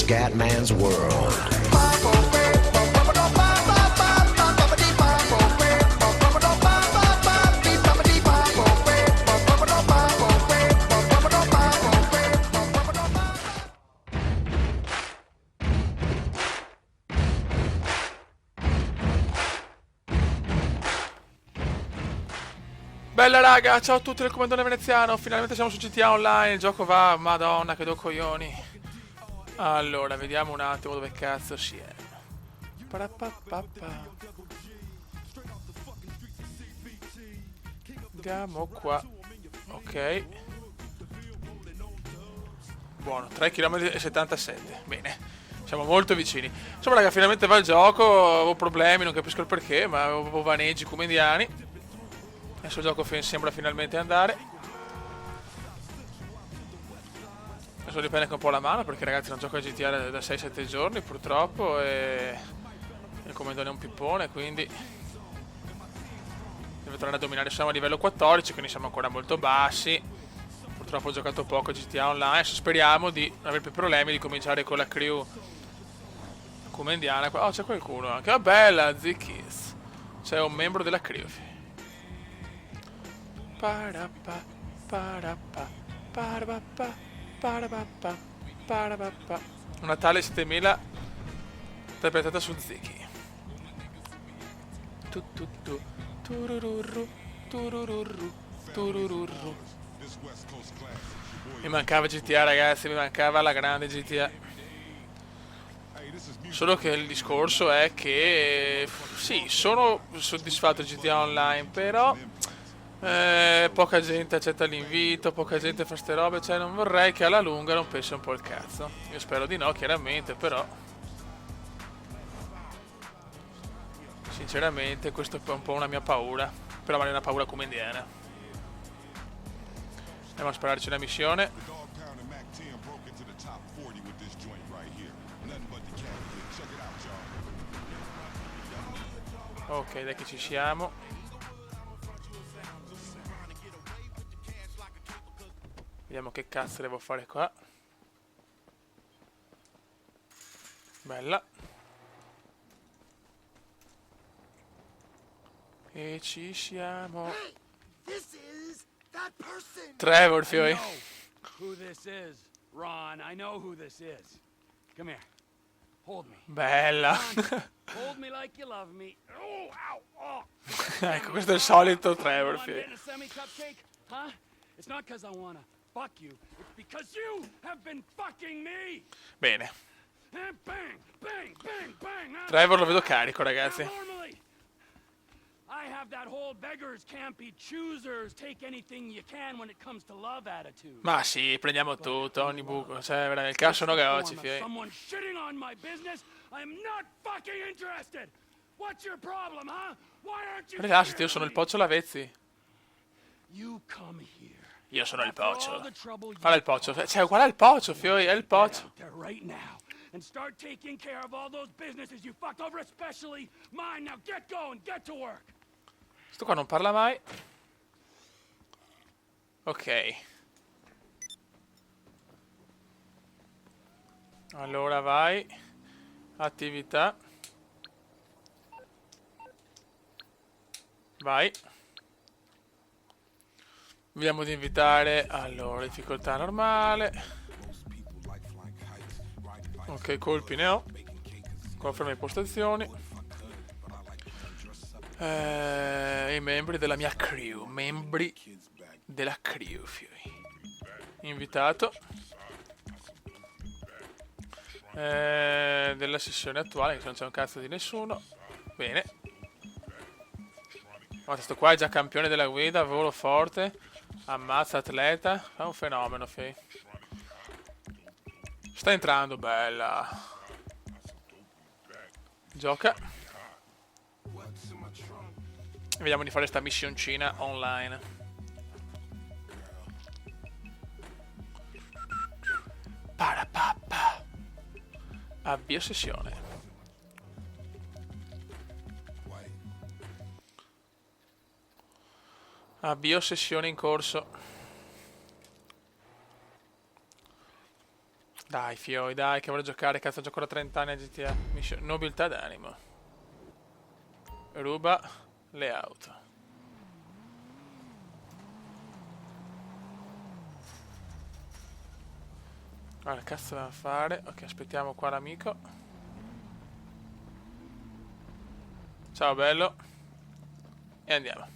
Scatman's World. Bella raga, ciao a tutti del comandone veneziano, finalmente siamo su GTA Online, il gioco va, madonna che do coglioni. Allora, vediamo un attimo dove cazzo si è. Parapapappa. Andiamo qua, ok. Buono, 3 km e 77, bene, siamo molto vicini. Insomma raga, finalmente va il gioco, avevo problemi, non capisco il perché, ma avevo vaneggi come indiani. Adesso il gioco sembra finalmente andare. Adesso dipende anche un po' la mano perché ragazzi non gioco a GTA da 6-7 giorni purtroppo e il comandone è un pippone, quindi deve tornare a dominare. Siamo a livello 14, quindi siamo ancora molto bassi. Purtroppo ho giocato poco a GTA Online, adesso speriamo di non avere più problemi, di cominciare con la crew come indiana. Oh, c'è qualcuno anche, oh bella Zikis, c'è un membro della crew. Parappa, parappa, parappa, parappa, parappa. Una tale 7000 interpretata su Ziki. Tu tu tu, turururu, turururu, turururu. Mi mancava GTA ragazzi, mi mancava la grande GTA. Solo che il discorso è che sì, sono soddisfatto di GTA Online, però poca gente accetta l'invito, poca gente fa ste robe, cioè non vorrei che alla lunga non pensi un po' il cazzo. Io spero di no, chiaramente, però sinceramente questa è un po' una mia paura, però vale una paura come indiana. Andiamo a spararci una missione. Ok, dai che ci siamo. Vediamo che cazzo devo fare qua. Bella. E ci siamo. Trevor, fioi. Who this is, Ron. I know who this is. Come here. Hold me. Bella. Hold me like you love me. Oh, ow, oh. Ecco, questo è il solito Trevor, I'm fioi. getting a semi-cupcake, huh? It's not because I wanna fuck you. It's because you have been fucking me. Bene. And bang, bang, bang, bang. Huh? Trevor lo vedo carico, ragazzi. Now, normally, I have that whole beggars can't be choosers, take anything you can when it comes to love attitude. Ma sì, prendiamo tutto, ogni buco. Cioè, veramente, il caso sono gauci, fioi. Someone shitting on my business? I am not fucking interested. What's your problem, huh? Why aren't you Rilassati, io sono il Poccio Lavezzi. You come here. Io sono il Poccio. Trouble Qual è il Poccio? Cioè, qual è il Poccio, fioi? È il Poccio. there right now and start taking care of all those businesses you fucked over, especially mine. Now get going, get to work. Sto qua non parla mai. Ok. Allora vai. Attività. Vai. Vediamo di invitare. Allora, difficoltà normale. Ok, colpi ne ho. Conferma impostazioni. I membri della mia crew. Membri della crew, fioi. Invitato. Della sessione attuale, che non c'è un cazzo di nessuno. Bene. Guarda, sto qua è già campione della guida, volo forte. Ammazza atleta. Fa un fenomeno, fioi. Sta entrando, bella. Gioca. Vediamo di fare sta missioncina online. Parapappa. Avvio sessione. Avvio sessione in corso. Dai, fioi, dai, che voglio giocare, cazzo, gioco da 30 anni a GTA. Nobiltà d'animo. Ruba le auto. Allora, cazzo da fare? Ok, aspettiamo qua l'amico. Ciao, bello. E andiamo.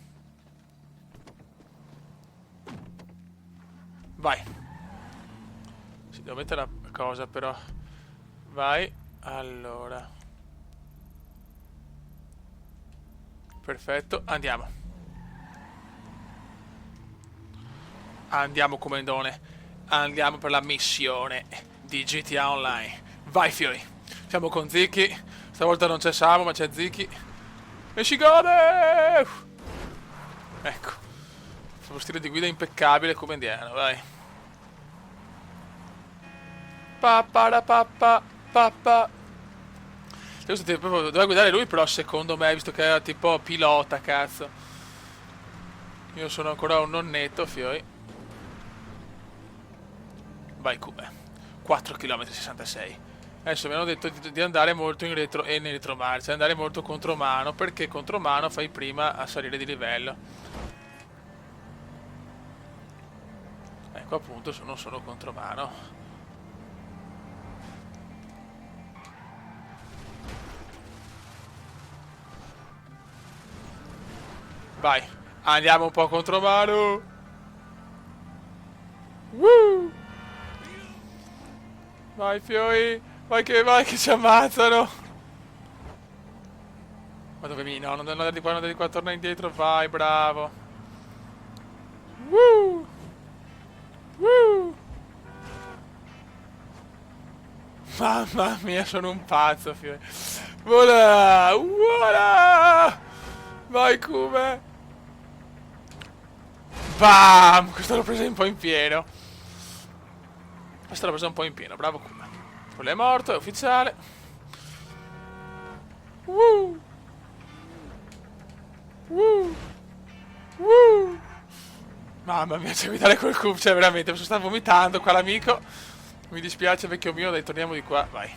Vai. Sì, devo mettere la cosa, però. Vai. Allora. Perfetto, andiamo. Andiamo, comandone. Andiamo per la missione di GTA Online. Vai, fioi. Siamo con Ziki. Stavolta non c'è Samu, ma c'è Ziki. E si gode! Ecco. Uno stile di guida impeccabile come indiano, vai. Pappa pappa pappa. Doveva guidare lui, però secondo me, visto che era tipo pilota, cazzo. Io sono ancora un nonnetto, fioi. Vai, Cube. 4 km 66. Adesso mi hanno detto di andare molto in retro e in retromarcia, andare molto contromano, perché contromano fai prima a salire di livello. Ecco, appunto, non sono contromano. Vai, andiamo un po' contromano. Woo! Vai, fioi. Vai che ci ammazzano. Ma dove mi... No, non andare di qua, non andare di qua, torna indietro, vai, bravo. Woo! Woo! Mamma mia, sono un pazzo, fioi. Vola! Vola! Vai, Cube! Bam! Questo l'ho preso un po' in pieno. Questo l'ho preso un po' in pieno, bravo Cube. Quello è morto, è ufficiale. Woo! Woo! Woo! Mamma mia, c'è evitare quel Cube, cioè veramente, mi sto vomitando qua l'amico. Mi dispiace, vecchio mio, dai, torniamo di qua, vai.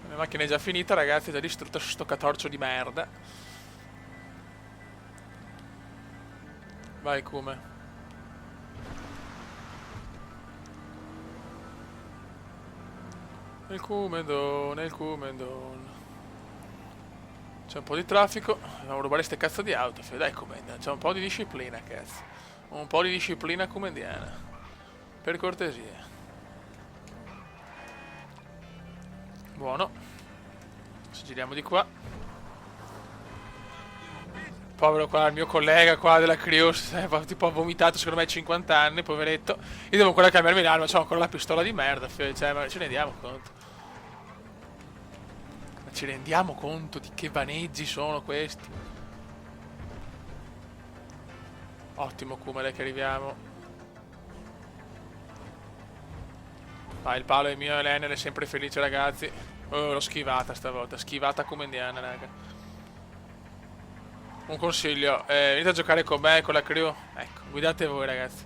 La mia macchina è già finita, ragazzi, è già distrutto sto catorcio di merda. Vai, Come. Nel Cumendon, nel Cumendon. C'è un po' di traffico, dobbiamo rubare ste cazzo di auto, dai Comenda, c'è un po' di disciplina, cazzo. Un po' di disciplina comendiana. Per cortesia. Buono. Ci giriamo di qua. Povero qua, il mio collega qua della crew, tipo ha vomitato secondo me 50 anni, poveretto. Io devo ancora cambiarmi l'arma, c'ho ancora la pistola di merda, cioè, ma ce ne rendiamo conto. Ma ci rendiamo conto di che vaneggi sono questi? Ottimo Kumele che arriviamo. Vai, il palo è mio e l'Enel è sempre felice, ragazzi. Oh, l'ho schivata stavolta, schivata come indiana, raga. Un consiglio, venite a giocare con me, con la crew. Ecco, guidate voi, ragazzi.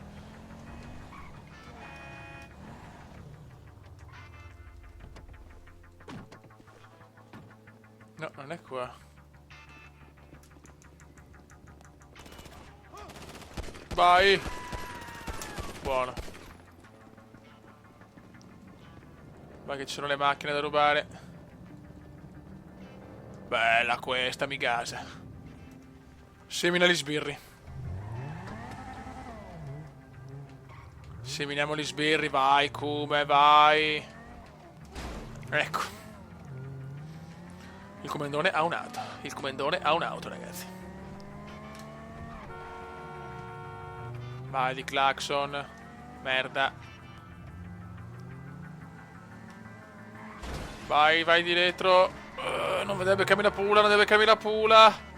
No, non è qua. Vai. Buono. Vai che ci sono le macchine da rubare. Bella questa, mi gasa. Semina gli sbirri. Seminiamo gli sbirri, vai, come, vai. Ecco. Il comandone ha un'auto. Il comandone ha un'auto, ragazzi. Vai di clacson. Merda. Vai, vai di retro. Non deve camminare pula, non deve camminare pula.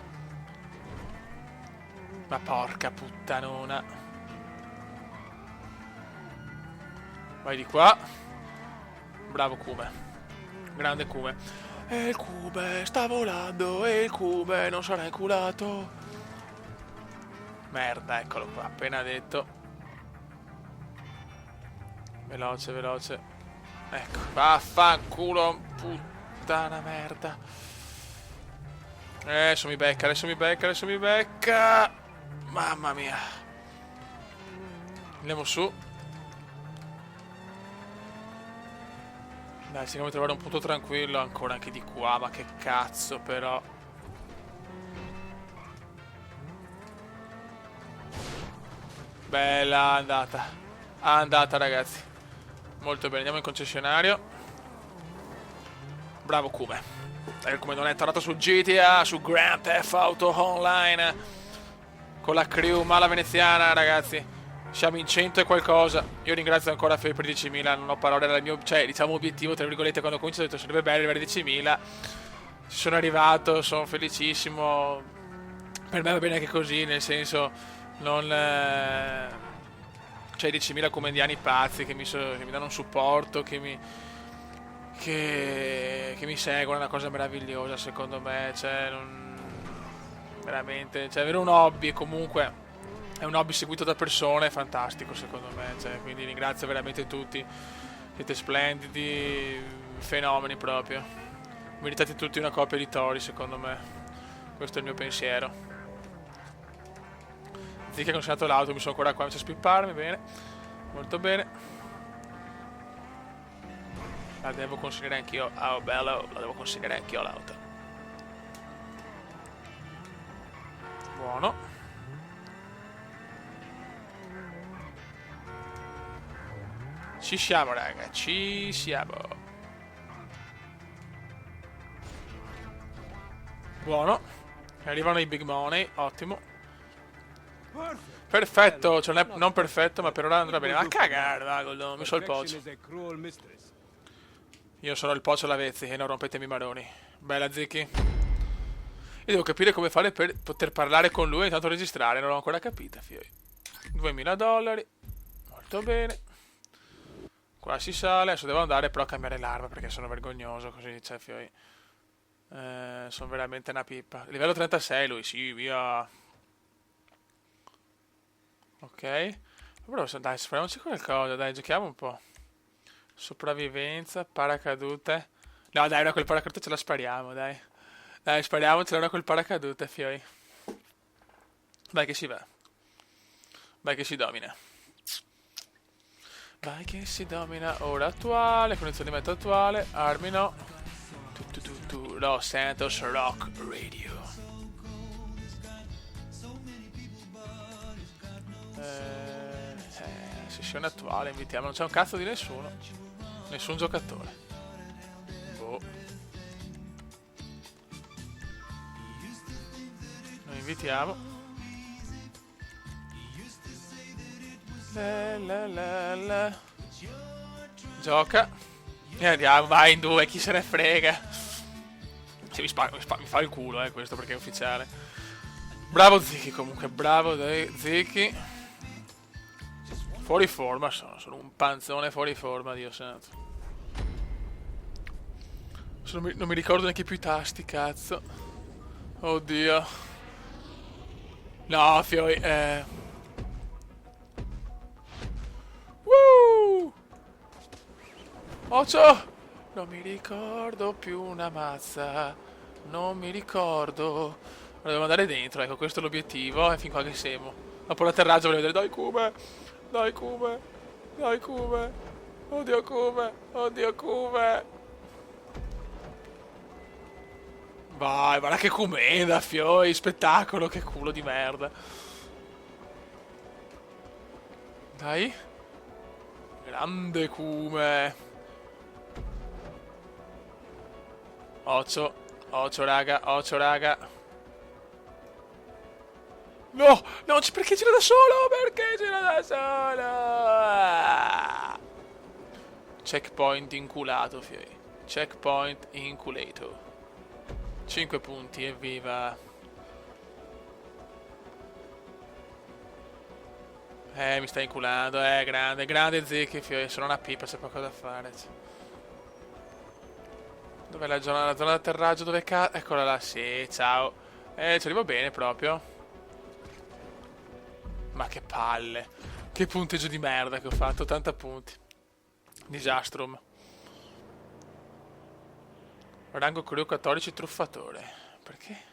Ma porca puttanona. Vai di qua. Bravo Cube. Grande Cube. E il Cube sta volando. E il Cube non sarà inculato. Merda, eccolo qua, appena detto. Veloce, veloce. Ecco, vaffanculo, puttana merda. Adesso mi becca, adesso mi becca, adesso mi becca. Mamma mia. Andiamo su. Dai, cerchiamo di trovare un punto tranquillo. Ancora anche di qua, ma che cazzo però. Bella, andata. Andata, ragazzi. Molto bene, andiamo in concessionario. Bravo Kume. Come non è tornato su GTA, su Grand Theft Auto Online. Con la crew mala veneziana, ragazzi. Siamo in 100 e qualcosa. Io ringrazio ancora Fede per i 10.000. Non ho parole, era il mio, cioè, diciamo, obiettivo, tra virgolette, quando ho cominciato ho detto sarebbe bello arrivare ai 10.000. Ci sono arrivato, sono felicissimo. Per me va bene anche così, nel senso, non... cioè, 10.000 comendiani pazzi che mi danno un supporto, che mi seguono, è una cosa meravigliosa, secondo me. Cioè, veramente, cioè, avere un hobby comunque... È un hobby seguito da persone, fantastico secondo me, cioè, quindi ringrazio veramente tutti, siete splendidi, fenomeni proprio, meritate tutti una coppia di tori secondo me, questo è il mio pensiero. Sì che ho consegnato l'auto, mi sono ancora qua, mi a spipparmi, bene, molto bene. La devo consegnare anch'io, oh bello, la devo consegnare anch'io l'auto. Buono. Ci siamo, raga, ci siamo. Buono. Arrivano i big money, ottimo. Perfetto, cioè non perfetto, ma per ora andrà bene. Ma cagare, vago, mi so il pocio. Io sono il pocio Lavezzi e non rompetemi i maroni. Bella Zicchi. Io devo capire come fare per poter parlare con lui e intanto registrare, non l'ho ancora capita, fioi. $2.000. Molto bene. Qua si sale, adesso devo andare però a cambiare l'arma perché sono vergognoso così, cioè fioi. Sono veramente una pippa. Livello 36 lui, sì, via. Ok. Però dai, spariamoci qualcosa, dai, giochiamo un po'. Sopravvivenza, paracadute. No dai, una quel paracadute ce la spariamo, dai. Dai, spariamocela una quel paracadute, fioi. Vai che si va. Vai che si domina. Vai che si domina, ora attuale, condizione di meta attuale, armi no. Los Santos Rock Radio. Sessione attuale, invitiamo, non c'è un cazzo di nessuno. Nessun giocatore. Boh. Noi invitiamo. Gioca. E andiamo, vai in due, chi se ne frega. Se mi fa il culo, questo perché è ufficiale. Bravo Ziki comunque, bravo Ziki. Fuori forma sono un panzone fuori forma, Dio santo. Non mi ricordo neanche più i tasti, cazzo. Oddio. No, fioi, Ocio! Non mi ricordo più una mazza. Non mi ricordo. Devo andare dentro, ecco, questo è l'obiettivo. E fin qua che siamo. Dopo l'atterraggio volevo vedere. Dai Kume! Dai Kume! Dai Kume! Oddio Kume! Oddio Kume! Vai, guarda che Kumenda, fioi, spettacolo, che culo di merda. Dai. Grande Kume. Occhio, occhio raga. No, no, perché gira da solo? Perché gira da solo? Checkpoint inculato, fioi. Checkpoint inculato. 5 punti, evviva. Mi stai inculando, grande Zecchi, fioi. Sono una pipa, c'è poco da fare. Dov'è la zona d'atterraggio? Dove eccola là, sì, ciao. Ci arrivo bene proprio. Ma che palle. Che punteggio di merda che ho fatto, 80 punti. Disastrum. Rango crew 14 truffatore. Perché?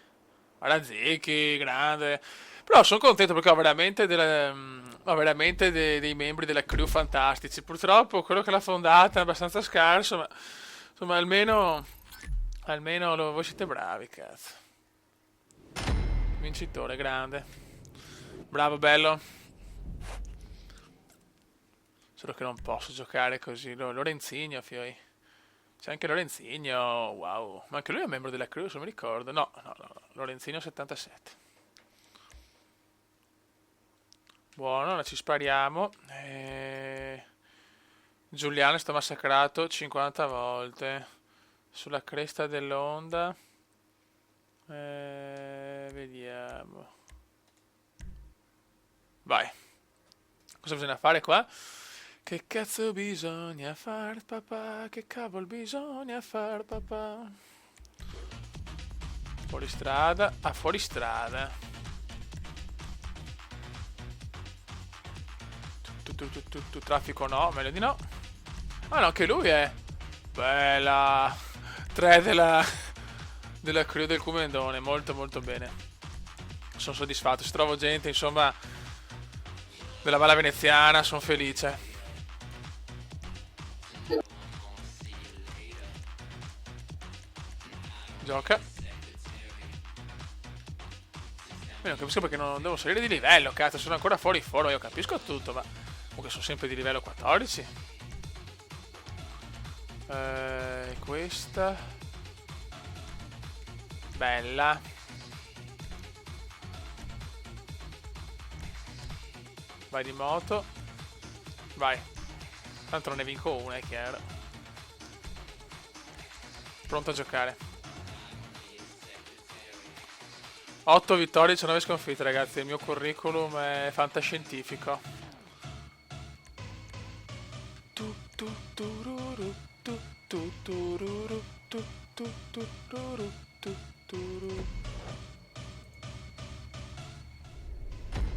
Arazeki, grande. Però sono contento perché ho veramente dei membri della crew fantastici. Purtroppo quello che l'ha fondata è abbastanza scarso, ma insomma almeno voi siete bravi, cazzo. Vincitore, grande. Bravo, bello. Solo che non posso giocare così. Lorenzino, fioi. C'è anche Lorenzino, wow. Ma anche lui è membro della crew, se non mi ricordo. No, no, no, no. Lorenzino 77. Buono, ora ci spariamo. Giuliano è stato massacrato 50 volte. Sulla cresta dell'onda. Vediamo. Vai. Cosa bisogna fare qua? Che cazzo bisogna far, papà? Che cavolo bisogna far, papà? Fuoristrada. Ah, fuoristrada. Traffico no, meglio di no. Ah no, anche lui è. Bella. 3 della crew del Cumendone. Molto molto bene. Sono soddisfatto. Se trovo gente, insomma, della Valle Veneziana, sono felice. Gioca. Io non capisco perché non devo salire di livello, cazzo, sono ancora fuori foro, io capisco tutto, ma comunque sono sempre di livello 14. Questa. Bella. Vai di moto. Vai. Tanto non ne vinco una, è chiaro. Pronto a giocare. 8 vittorie, 19 sconfitte, ragazzi. Il mio curriculum è fantascientifico.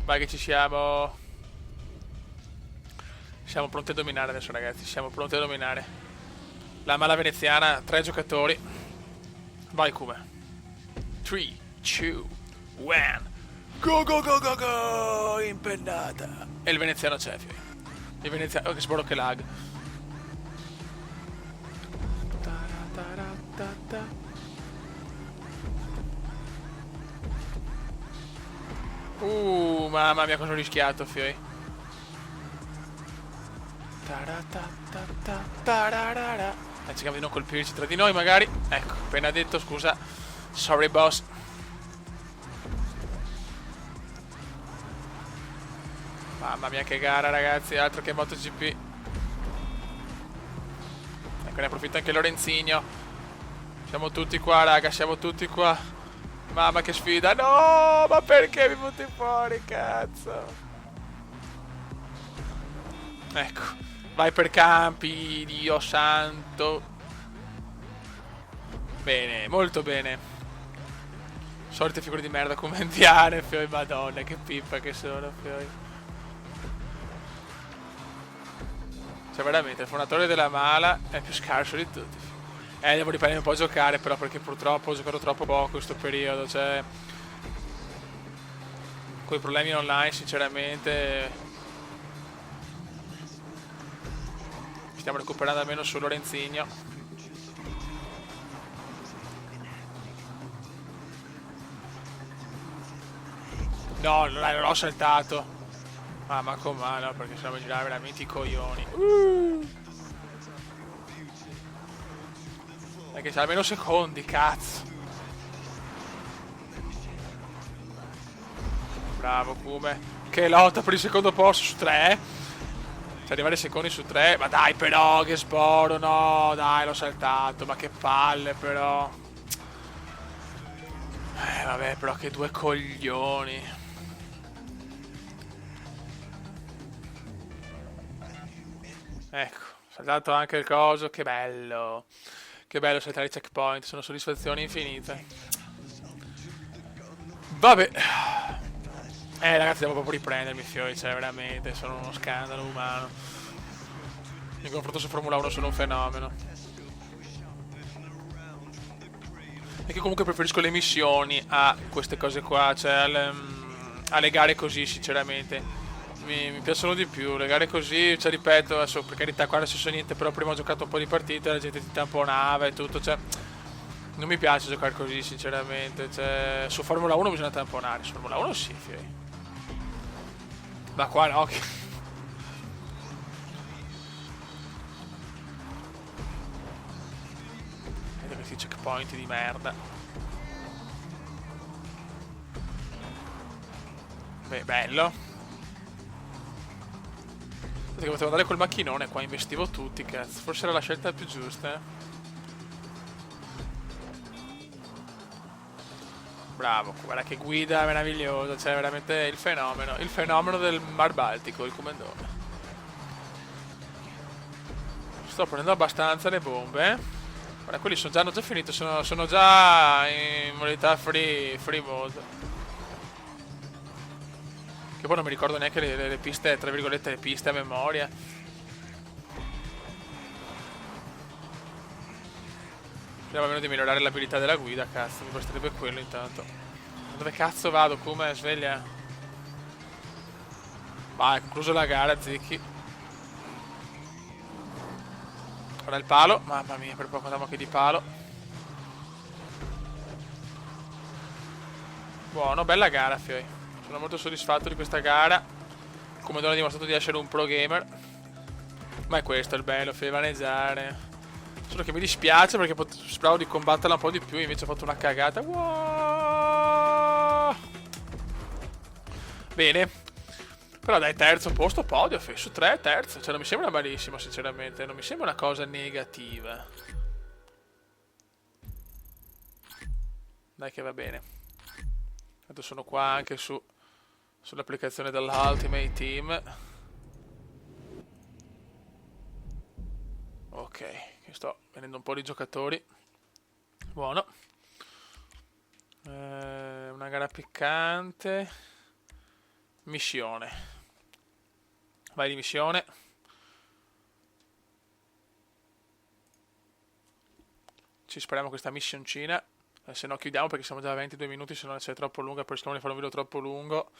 Vai che ci siamo. Siamo pronti a dominare adesso, ragazzi. Siamo pronti a dominare. La mala veneziana, 3 giocatori. Vai come. 3, 2, 1. Go go go go go. Impennata. E il veneziano c'è, figlio. Il veneziano. Oh, che sborro che lag. Mamma mia, cosa ho rischiato, fioi. Cerchiamo di non colpirci tra di noi, magari. Ecco, appena detto, scusa. Sorry, boss. Mamma mia, che gara, ragazzi. Altro che MotoGP. Ecco, ne approfitta anche Lorenzino. Siamo tutti qua, raga, siamo tutti qua. Mamma, che sfida. No, ma perché mi butti fuori, cazzo? Ecco, vai per campi, Dio santo. Bene, molto bene. Solite figure di merda come indiane, fioi, madonna, che pippa che sono, fioi. Cioè, veramente, il fondatore della mala è più scarso di tutti. Devo riprendere un po' a giocare, però, perché purtroppo ho giocato troppo poco in questo periodo, cioè... Con i problemi online, sinceramente... Stiamo recuperando almeno su Lorenzino. No, non l'ho saltato. Ma com'è, no, perché sennò mi girava veramente i coglioni. Perché c'è almeno secondi, cazzo. Bravo, Kume. Che lotta per il secondo posto su 3. Cioè, arrivare secondi su 3. Ma dai, però, che sboro, no. Dai, l'ho saltato. Ma che palle, però. Vabbè, però che 2 coglioni. Ecco, ho saltato anche il coso. Che bello. Che bello saltare i checkpoint. Sono soddisfazioni infinite. Vabbè. Ragazzi, devo proprio riprendermi, fiori. Cioè, veramente, sono uno scandalo umano. In confronto su Formula 1 sono un fenomeno. E che comunque preferisco le missioni a queste cose qua, cioè alle gare così, sinceramente. Mi piacciono di più, le gare così, cioè ripeto, adesso per carità qua non so niente, però prima ho giocato un po' di partite, la gente ti tamponava e tutto, cioè non mi piace giocare così, sinceramente, cioè su Formula 1 bisogna tamponare, su Formula 1 sì, fioi. Ma qua no, che... Vedete questi checkpoint di merda. Beh, bello. Che potevo andare col macchinone qua, investivo tutti, cazzo. Forse era la scelta più giusta, eh. Bravo, guarda che guida meravigliosa, cioè veramente il fenomeno del Mar Baltico, il comandone. Sto prendendo abbastanza le bombe, eh. Guarda, quelli hanno già finito, sono già in modalità free mode. Che poi non mi ricordo neanche le piste, tra virgolette, le piste a memoria. Speriamo almeno di migliorare l'abilità della guida, cazzo, mi basterebbe quello intanto. Dove cazzo vado? Come? Sveglia. Vai, concluso la gara, zicchi. Ora il palo, mamma mia, per poco andiamo anche di palo. Buono, bella gara, fioi. Sono molto soddisfatto di questa gara. Il comandone ha dimostrato di essere un pro gamer. Ma è questo il bello, fai vaneggiare. Solo che mi dispiace perché speravo di combatterla un po' di più, invece ho fatto una cagata. Wow! Bene. Però dai, terzo posto, podio, su 3, terzo. Cioè non mi sembra malissimo, sinceramente. Non mi sembra una cosa negativa. Dai che va bene. Tanto sono qua anche sull'applicazione dell'Ultimate Team. Ok, che sto venendo un po' di giocatori. Buono. Una gara piccante. Missione. Vai di missione. Ci speriamo questa missioncina. Se no chiudiamo perché siamo già a 22 minuti, se no è troppo lunga, poi rischiamo di fare un video troppo lungo.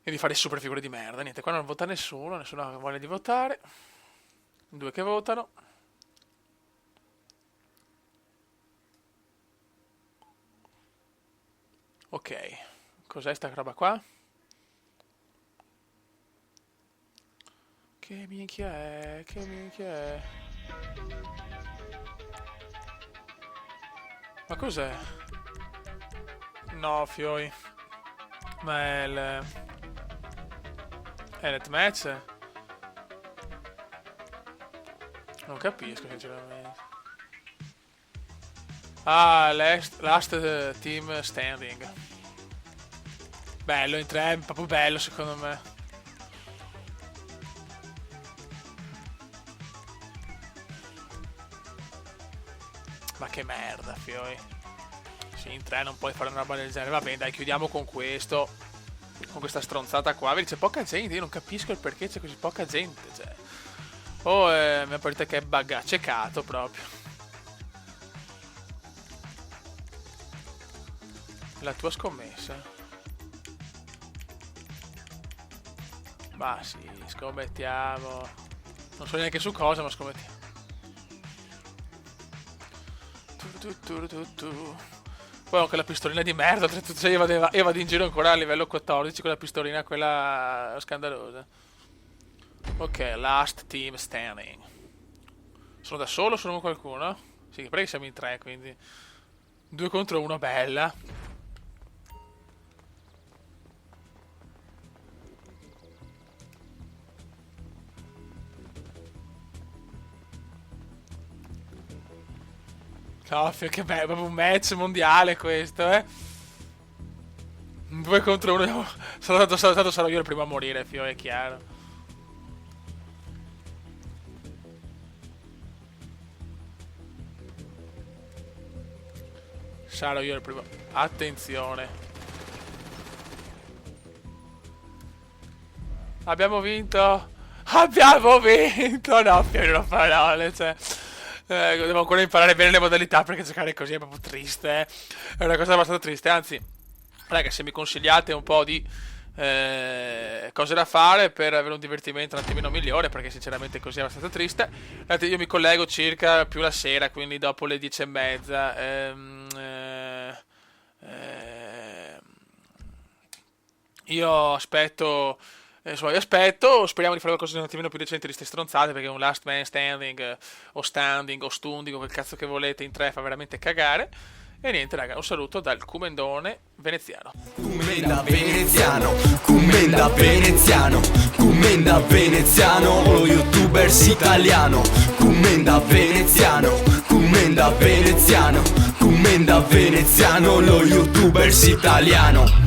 E di fare super figure di merda. Niente, qua non vota nessuno ha voglia di votare. 2 che votano. Ok, cos'è sta roba qua? Che minchia è? Che minchia è? Ma cos'è? No, fioi. Ma è il... È il match? Non capisco, sinceramente. Ah, last team standing. Bello in 3, proprio bello secondo me. Ma che merda, fioi. Sì, in 3 non puoi fare una roba del genere. Va bene, dai, chiudiamo con questo. Con questa stronzata qua. Vedi, c'è poca gente, io non capisco il perché c'è così poca gente, cioè. Oh, mia partita che è buggato, ciecato proprio. La tua scommessa? Ma sì, scommettiamo. Non so neanche su cosa, ma scommettiamo. Poi ho anche la pistolina di merda, cioè io vado in giro ancora a livello 14 con la pistolina quella scandalosa. Ok, last team standing. Sono da solo o sono con qualcuno? Sì, perché siamo in 3, quindi 2 contro 1, bella. Coffee, che bello, proprio un match mondiale questo, eh. 2 contro 1. Sarò io il primo a morire, fio, è chiaro. Sarò io il primo. Attenzione. Abbiamo vinto. abbiamo vinto, no, più non parole, cioè, devo ancora imparare bene le modalità perché giocare così è proprio triste, è una cosa abbastanza triste, anzi, raga, se mi consigliate un po' di cose da fare per avere un divertimento un attimino migliore, perché sinceramente così è abbastanza triste, io mi collego circa più la sera, quindi dopo le 10:30, io aspetto, insomma, io aspetto, speriamo di fare qualcosa di un attimino più decente di ste stronzate, perché un last man standing, o standing, o stunding, o quel cazzo che volete in tre fa veramente cagare. E niente, raga, un saluto dal Cumendone veneziano. Commenda veneziano, commenda veneziano, commenda veneziano, lo youtubers italiano. Commenda veneziano, commenda veneziano, commenda veneziano, lo youtubers italiano.